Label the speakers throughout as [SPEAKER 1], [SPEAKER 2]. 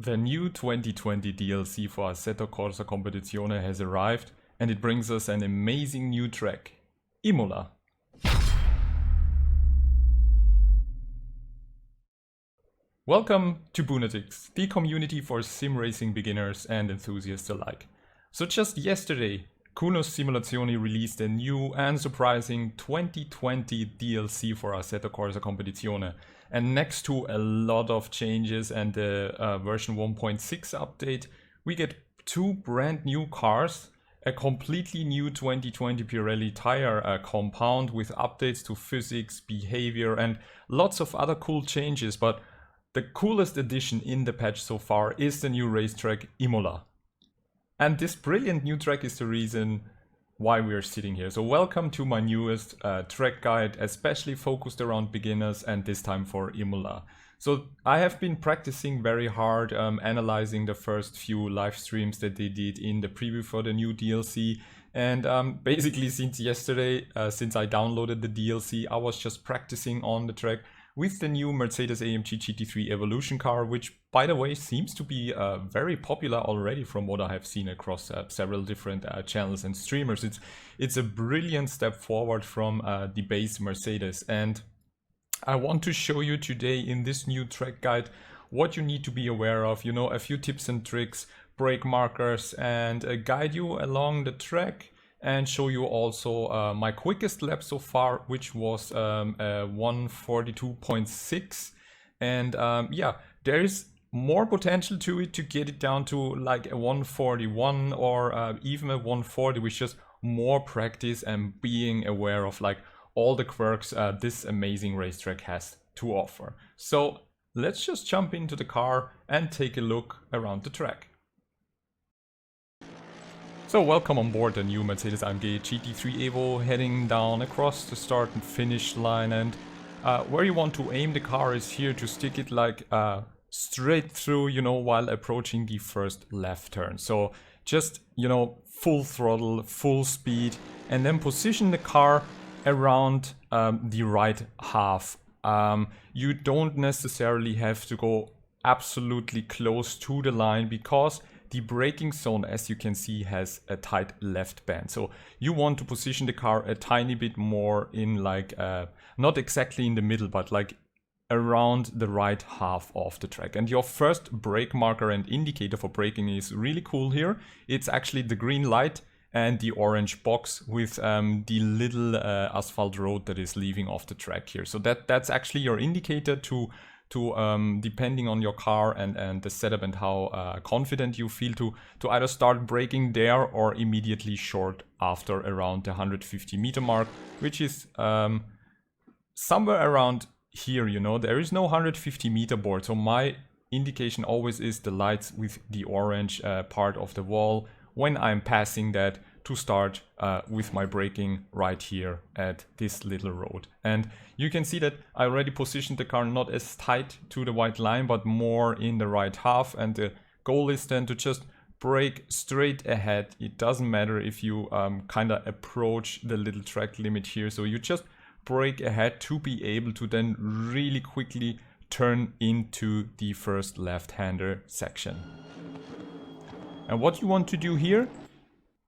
[SPEAKER 1] The new 2020 DLC for Assetto Corsa Competizione has arrived, and it brings us an amazing new track, Imola. Welcome to Boonatix, the community for sim racing beginners and enthusiasts alike. So just yesterday, Kunos Simulazioni released a new and surprising 2020 DLC for Assetto Corsa Competizione. And next to a lot of changes and the version 1.6 update, we get two brand new cars, a completely new 2020 Pirelli tire compound with updates to physics, behavior and lots of other cool changes. But the coolest addition in the patch so far is the new racetrack Imola. And this brilliant new track is the reason why we are sitting here. So welcome to my newest track guide, especially focused around beginners and this time for Imola. So I have been practicing very hard, analyzing the first few live streams that they did in the preview for the new DLC. And basically since yesterday, since I downloaded the DLC, I was just practicing on the track with the new Mercedes AMG GT3 Evolution car, which by the way seems to be very popular already from what I have seen across several different channels and streamers. It's a brilliant step forward from the base Mercedes, and I want to show you today in this new track guide what you need to be aware of, you know, a few tips and tricks, brake markers, and guide you along the track. And show you also my quickest lap so far, which was 1:42.6. And yeah, there is more potential to it to get it down to like a 1:41 or even a 1:40, with just more practice and being aware of like all the quirks this amazing racetrack has to offer. So let's just jump into the car and take a look around the track. So welcome on board the new Mercedes AMG GT3 Evo, heading down across the start and finish line, and where you want to aim the car is here to stick it like straight through, you know, while approaching the first left turn. So just, you know, full throttle, full speed, and then position the car around the right half. You don't necessarily have to go absolutely close to the line, because the braking zone, as you can see, has a tight left band. So you want to position the car a tiny bit more in like, not exactly in the middle, but like around the right half of the track. And your first brake marker and indicator for braking is really cool here. It's actually the green light and the orange box with the little asphalt road that is leaving off the track here. So that's actually your indicator to depending on your car and the setup and how confident you feel to either start braking there or immediately short after around the 150 meter mark, which is somewhere around here, you know. There is no 150 meter board, so my indication always is the lights with the orange part of the wall when I'm passing that, to start with my braking right here at this little road. And you can see that I already positioned the car not as tight to the white line, but more in the right half, and the goal is then to just brake straight ahead. It doesn't matter if you kind of approach the little track limit here, so you just brake ahead to be able to then really quickly turn into the first left-hander section. And what you want to do here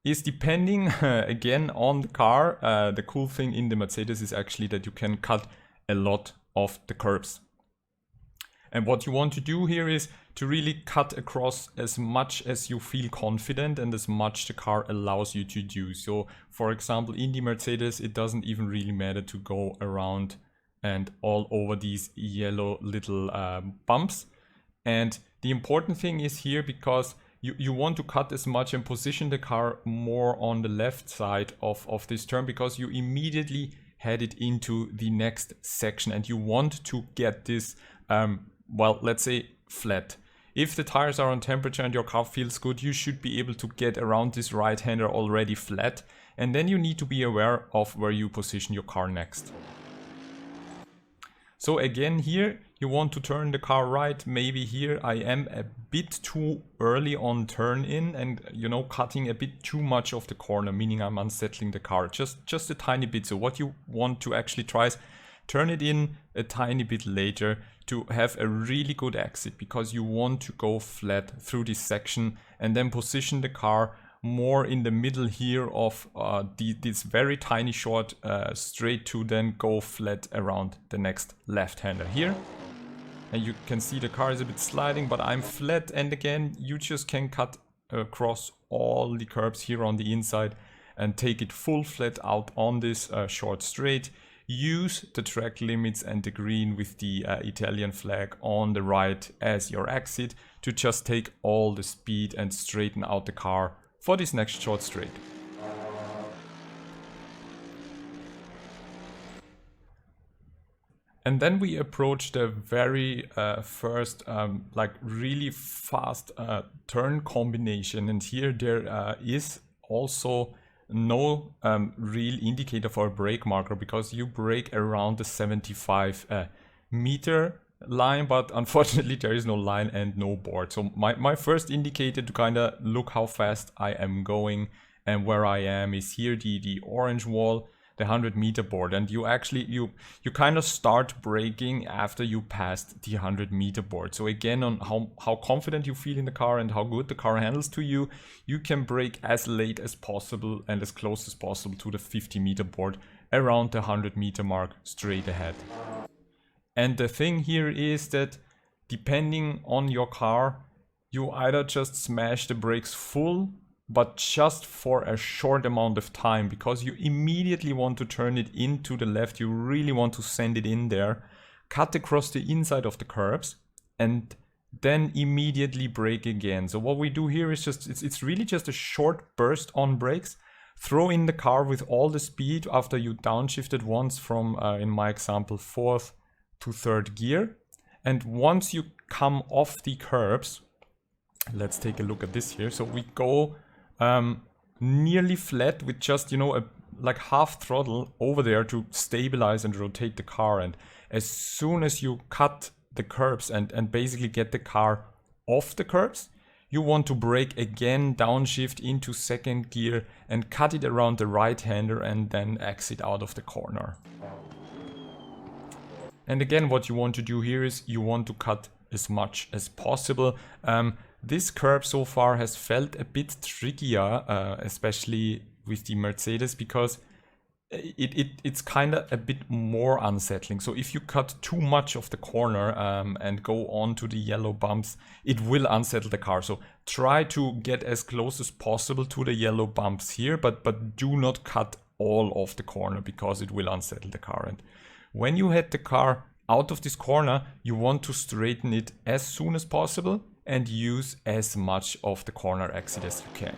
[SPEAKER 1] is, depending again on the car, the cool thing in the Mercedes is actually that you can cut a lot of the curbs. And what you want to do here is to really cut across as much as you feel confident and as much the car allows you to do. So for example, in the Mercedes, it doesn't even really matter to go around and all over these yellow little bumps. And the important thing is here, because you want to cut as much and position the car more on the left side of this turn, because you immediately head it into the next section and you want to get this, well, let's say flat. If the tires are on temperature and your car feels good, you should be able to get around this right-hander already flat, and then you need to be aware of where you position your car next. So again here, you want to turn the car right. Maybe here I am a bit too early on turn in and, you know, cutting a bit too much of the corner, meaning I'm unsettling the car just a tiny bit. So what you want to actually try is turn it in a tiny bit later to have a really good exit, because you want to go flat through this section and then position the car more in the middle here of this very tiny short straight to then go flat around the next left-hander here. And you can see the car is a bit sliding, but I'm flat, and again you just can cut across all the curbs here on the inside and take it full flat out on this short straight. Use the track limits and the green with the Italian flag on the right as your exit to just take all the speed and straighten out the car for this next short straight. And then we approach the very first like really fast turn combination, and here there is also no real indicator for a brake marker, because you brake around the 75 meter line, but unfortunately there is no line and no board. So my first indicator to kind of look how fast I am going and where I am is here, the orange wall, the 100-meter board, and you actually you kind of start braking after you passed the 100-meter board. So again, on how confident you feel in the car and how good the car handles to you, you can brake as late as possible and as close as possible to the 50-meter board around the 100-meter mark straight ahead. And the thing here is that depending on your car, you either just smash the brakes full, but just for a short amount of time, because you immediately want to turn it into the left. You really want to send it in there, cut across the inside of the curbs, and then immediately brake again. So what we do here is just, it's really just a short burst on brakes. Throw in the car with all the speed after you downshifted once from, in my example, 4th to 3rd gear. And once you come off the curbs, let's take a look at this here. So we go nearly flat with just, you know, like half throttle over there to stabilize and rotate the car. And as soon as you cut the curbs and basically get the car off the curbs, you want to brake again, downshift into 2nd gear and cut it around the right-hander and then exit out of the corner. And again, what you want to do here is you want to cut as much as possible. This curb so far has felt a bit trickier, especially with the Mercedes, because it's kind of a bit more unsettling. So if you cut too much of the corner and go on to the yellow bumps, it will unsettle the car. So try to get as close as possible to the yellow bumps here, but do not cut all of the corner, because it will unsettle the car. And when you head the car out of this corner, you want to straighten it as soon as possible and use as much of the corner exit as you can.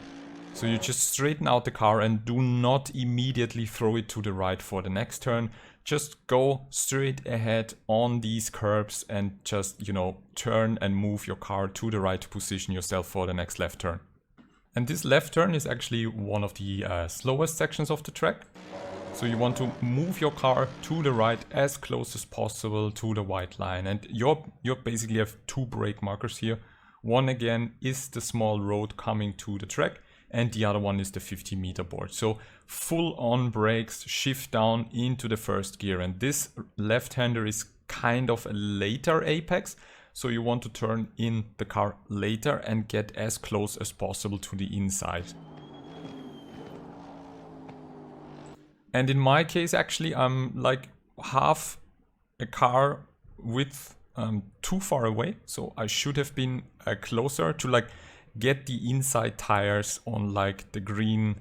[SPEAKER 1] So you just straighten out the car and do not immediately throw it to the right for the next turn. Just go straight ahead on these curbs and just, you know, turn and move your car to the right to position yourself for the next left turn. And this left turn is actually one of the slowest sections of the track. So you want to move your car to the right as close as possible to the white line. And you basically have two brake markers here. One again is the small road coming to the track, and the other one is the 50-meter board. So full on brakes, shift down into the 1st gear. And this left-hander is kind of a later apex. So you want to turn in the car later and get as close as possible to the inside. And in my case, actually, I'm like half a car width too far away. So I should have been closer to like get the inside tires on like the green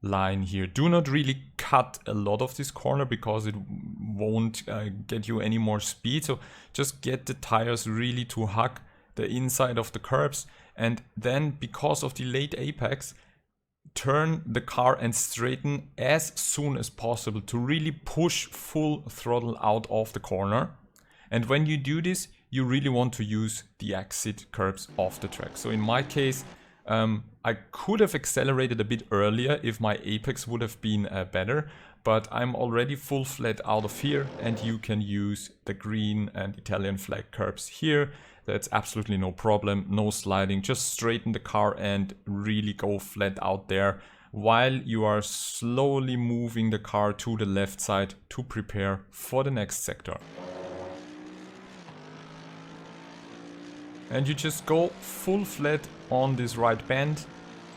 [SPEAKER 1] line here. Do not really cut a lot of this corner, because it won't get you any more speed. So just get the tires really to hug the inside of the curbs. And then, because of the late apex, turn the car and straighten as soon as possible to really push full throttle out of the corner. And when you do this, you really want to use the exit curbs off the track. So in my case, I could have accelerated a bit earlier if my apex would have been better, but I'm already full flat out of here, and you can use the green and Italian flag curbs here. That's absolutely no problem, no sliding, just straighten the car and really go flat out there. while you are slowly moving the car to the left side to prepare for the next sector. And you just go full flat on this right bend,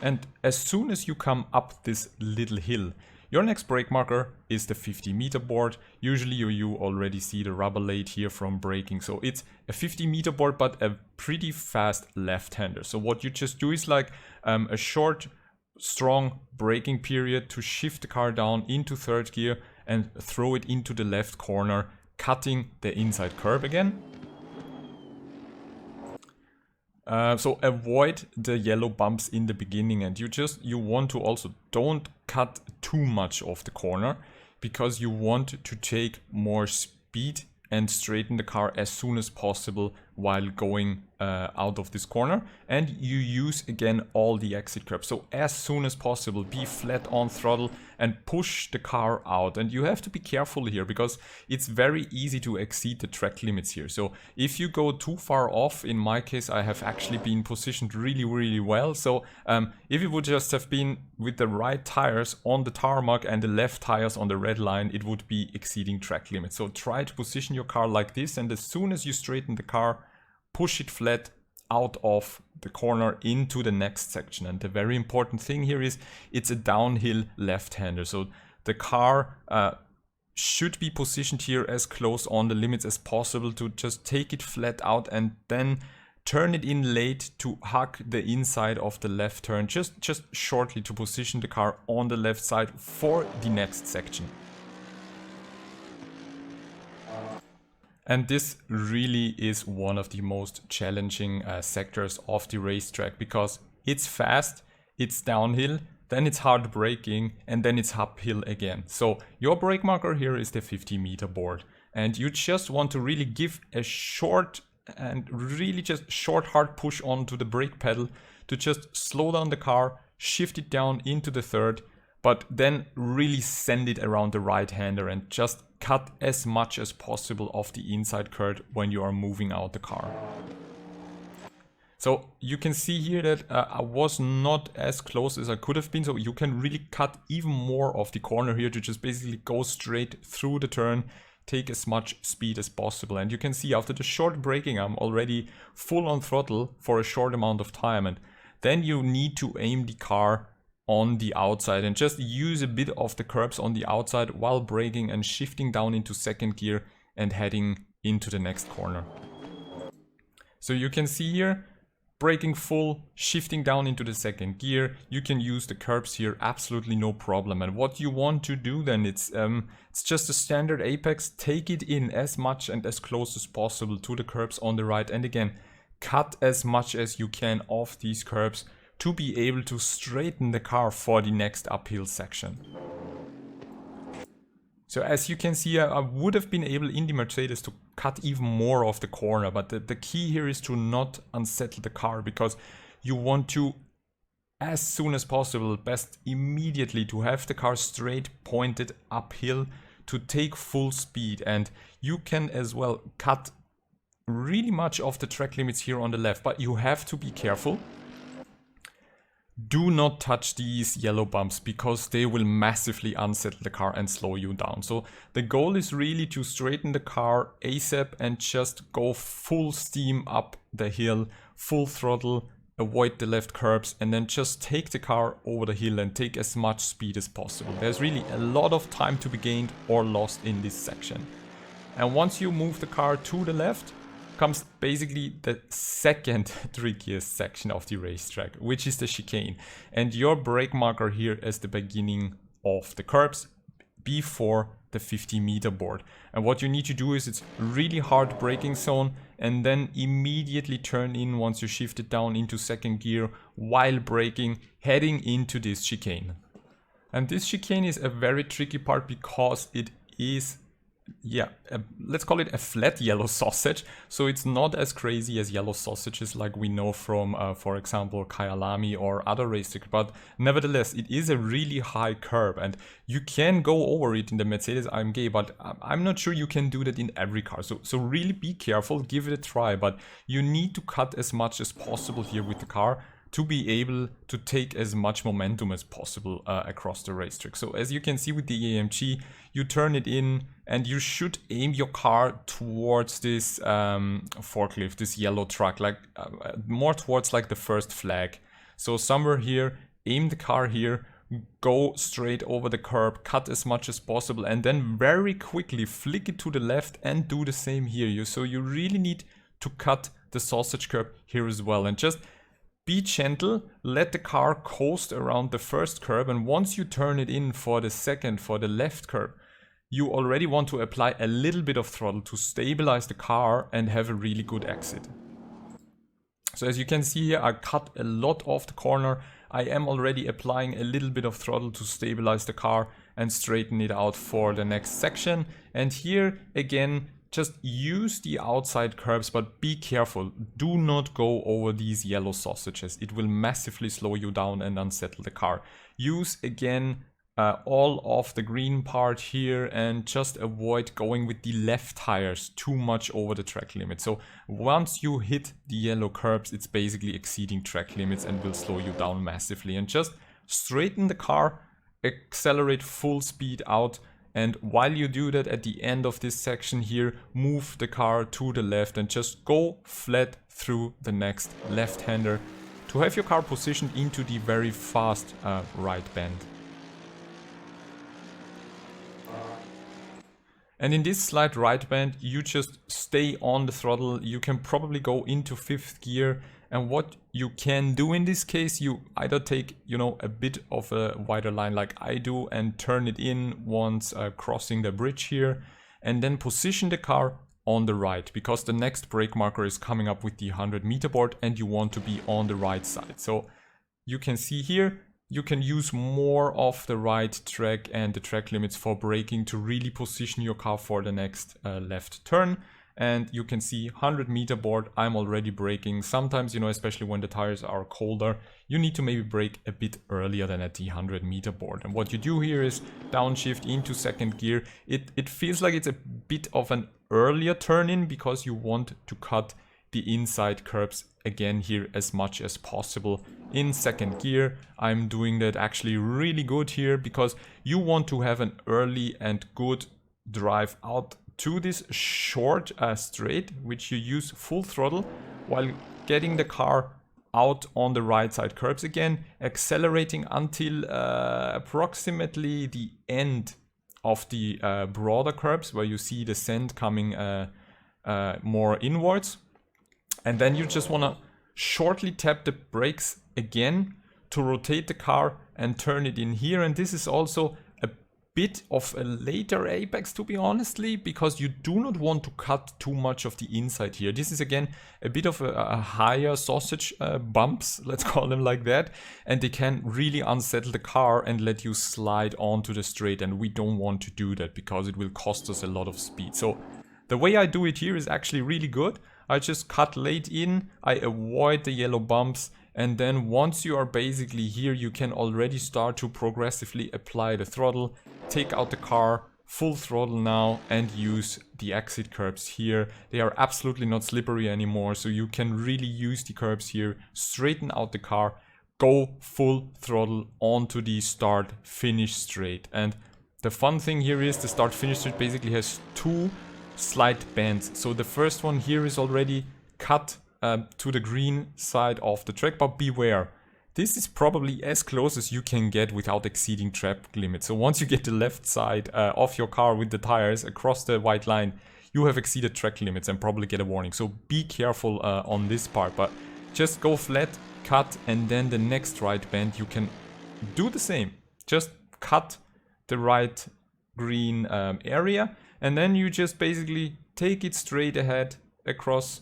[SPEAKER 1] and as soon as you come up this little hill, your next brake marker is the 50-meter board. Usually you already see the rubber late here from braking, so it's a 50-meter board but a pretty fast left-hander. So what you just do is like a short, strong braking period to shift the car down into third gear and throw it into the left corner, cutting the inside curb again. So avoid the yellow bumps in the beginning, and you want to also don't cut too much of the corner, because you want to take more speed and straighten the car as soon as possible while going out of this corner. And you use again all the exit curbs. So as soon as possible, be flat on throttle and push the car out. And you have to be careful here, because it's very easy to exceed the track limits here. So if you go too far off, in my case, I have actually been positioned really well. So if it would just have been with the right tires on the tarmac and the left tires on the red line, it would be exceeding track limits. So try to position your car like this, and as soon as you straighten the car, push it flat out of the corner into the next section. And the very important thing here is it's a downhill left-hander. So the car should be positioned here as close on the limits as possible to just take it flat out and then turn it in late to hug the inside of the left turn, just shortly to position the car on the left side for the next section. And this really is one of the most challenging sectors of the racetrack, because it's fast, it's downhill, then it's hard braking, and then it's uphill again. So your brake marker here is the 50-meter board, and you just want to really give a short and really just short hard push onto the brake pedal to just slow down the car, shift it down into the third, but then really send it around the right-hander and just cut as much as possible of the inside curb when you are moving out the car. So you can see here that I was not as close as I could have been, so you can really cut even more of the corner here to just basically go straight through the turn, take as much speed as possible. And you can see after the short braking, I'm already full on throttle for a short amount of time, and then you need to aim the car on the outside and just use a bit of the curbs on the outside while braking and shifting down into second gear and heading into the next corner. So you can see here, braking full, shifting down into the second gear, you can use the curbs here, absolutely no problem. And what you want to do then, it's just a standard apex, take it in as much and as close as possible to the curbs on the right, and again, cut as much as you can off these curbs to be able to straighten the car for the next uphill section. So as you can see, I would have been able in the Mercedes to cut even more of the corner, but the key here is to not unsettle the car, because you want to, as soon as possible, best immediately, to have the car straight pointed uphill to take full speed. And you can as well cut really much of the track limits here on the left, but you have to be careful. Do not touch these yellow bumps, because they will massively unsettle the car and slow you down. So the goal is really to straighten the car ASAP and just go full steam up the hill, full throttle, avoid the left curbs, and then just take the car over the hill and take as much speed as possible. There's really a lot of time to be gained or lost in this section. And once you move the car to the left, comes basically the second trickiest section of the racetrack, which is the chicane. And your brake marker here is the beginning of the curbs before the 50-meter board. And what you need to do is, it's really hard braking zone, and then immediately turn in once you shift it down into second gear while braking, heading into this chicane. And this chicane is a very tricky part, because it is, let's call it a flat yellow sausage. So it's not as crazy as yellow sausages like we know from, for example, Kyalami or other racetracks. But nevertheless, it is a really high curb, and you can go over it in the Mercedes AMG, but I'm not sure you can do that in every car. So really be careful, give it a try, but you need to cut as much as possible here with the car. to be able to take as much momentum as possible across the racetrack. So as you can see with the AMG, you turn it in and you should aim your car towards this forklift, this yellow truck, like more towards like the first flag. So somewhere here, aim the car here, go straight over the curb, cut as much as possible, and then very quickly flick it to the left and do the same here. So you really need to cut the sausage curb here as well, and just be gentle, let the car coast around the first curb, and once you turn it in for the second, for the left curb, you already want to apply a little bit of throttle to stabilize the car and have a really good exit. So as you can see here, I cut a lot off the corner. I am already applying a little bit of throttle to stabilize the car and straighten it out for the next section. And here again, just use the outside curbs, but be careful. Do not go over these yellow sausages. It will massively slow you down and unsettle the car. Use again all of the green part here and just avoid going with the left tires too much over the track limit. So once you hit the yellow curbs, it's basically exceeding track limits and will slow you down massively. And just straighten the car, accelerate full speed out. And while you do that, at the end of this section here, move the car to the left and just go flat through the next left-hander to have your car positioned into the very fast right bend. And in this slight right bend, you just stay on the throttle. You can probably go into 5th gear. And what you can do in this case, you either take, a bit of a wider line like I do and turn it in once crossing the bridge here. And then position the car on the right, because the next brake marker is coming up with the 100-meter board and you want to be on the right side. So you can see here, you can use more of the right track and the track limits for braking to really position your car for the next left turn. And you can see 100-meter board, I'm already braking. Sometimes, especially when the tires are colder, you need to maybe brake a bit earlier than at the 100-meter board. And what you do here is downshift into 2nd gear. It feels like it's a bit of an earlier turn in because you want to cut the inside curbs again here as much as possible in 2nd gear. I'm doing that actually really good here because you want to have an early and good drive out to this short straight, which you use full throttle while getting the car out on the right side curbs again, accelerating until approximately the end of the broader curbs where you see the sand coming more inwards. And then you just want to shortly tap the brakes again to rotate the car and turn it in here. And this is also a bit of a later apex, to be honestly, because you do not want to cut too much of the inside here. This is again a bit of a higher sausage bumps, let's call them like that, and they can really unsettle the car and let you slide onto the straight, and we don't want to do that because it will cost us a lot of speed. So the way I do it here is actually really good. I just cut late in, I avoid the yellow bumps, and then once you are basically here, you can already start to progressively apply the throttle, take out the car, full throttle now, and use the exit curbs here. They are absolutely not slippery anymore, so you can really use the curbs here, straighten out the car, go full throttle onto the start finish straight. And the fun thing here is the start finish straight basically has two slight bends. So the first one here is already cut to the green side of the track, but beware, this is probably as close as you can get without exceeding track limit. So once you get the left side of your car with the tires across the white line, you have exceeded track limits and probably get a warning. So be careful on this part, but just go flat, cut, and then the next right bend you can do the same. Just cut the right green area, and then you just basically take it straight ahead across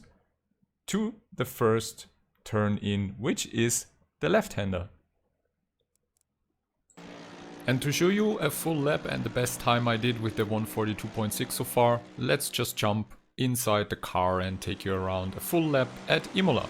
[SPEAKER 1] to the first turn in, which is the left-hander. And to show you a full lap and the best time I did with the 142.6 so far, let's just jump inside the car and take you around a full lap at Imola.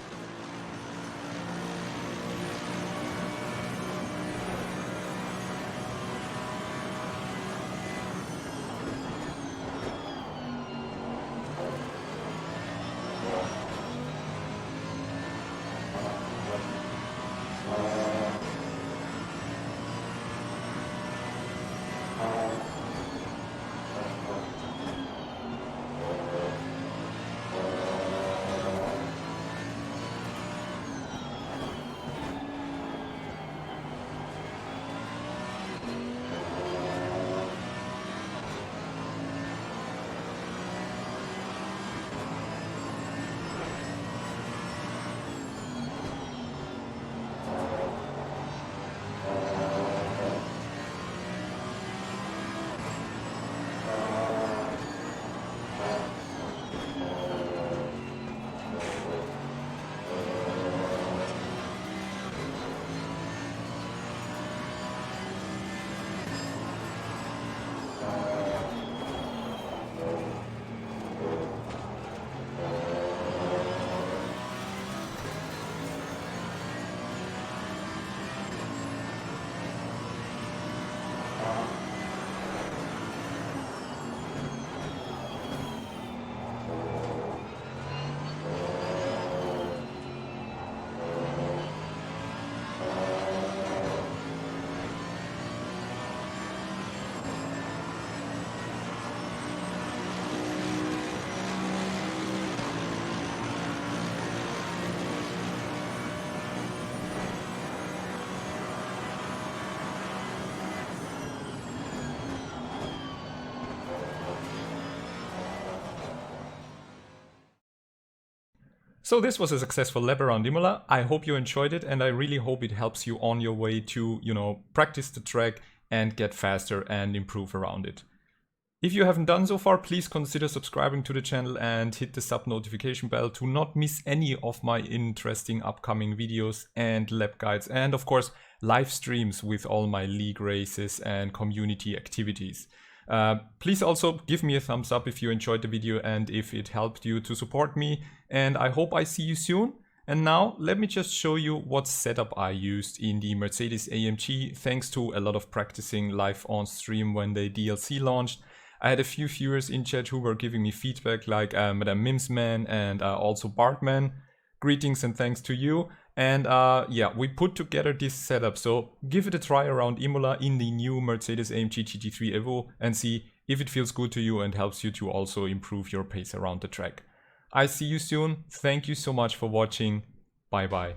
[SPEAKER 1] So this was a successful lap around Imola. I hope you enjoyed it, and I really hope it helps you on your way to, practice the track and get faster and improve around it. If you haven't done so far, please consider subscribing to the channel and hit the sub notification bell to not miss any of my interesting upcoming videos and lap guides, and of course live streams with all my league races and community activities. Please also give me a thumbs up if you enjoyed the video and if it helped you to support me, and I hope I see you soon. And now let me just show you what setup I used in the Mercedes AMG, thanks to a lot of practicing live on stream when the DLC launched. I had a few viewers in chat who were giving me feedback, like Madame Mimsman and also Bartman. Greetings and thanks to you. And yeah, we put together this setup, so give it a try around Imola in the new Mercedes AMG GT3 Evo and see if it feels good to you and helps you to also improve your pace around the track. I see you soon. Thank you so much for watching. Bye bye.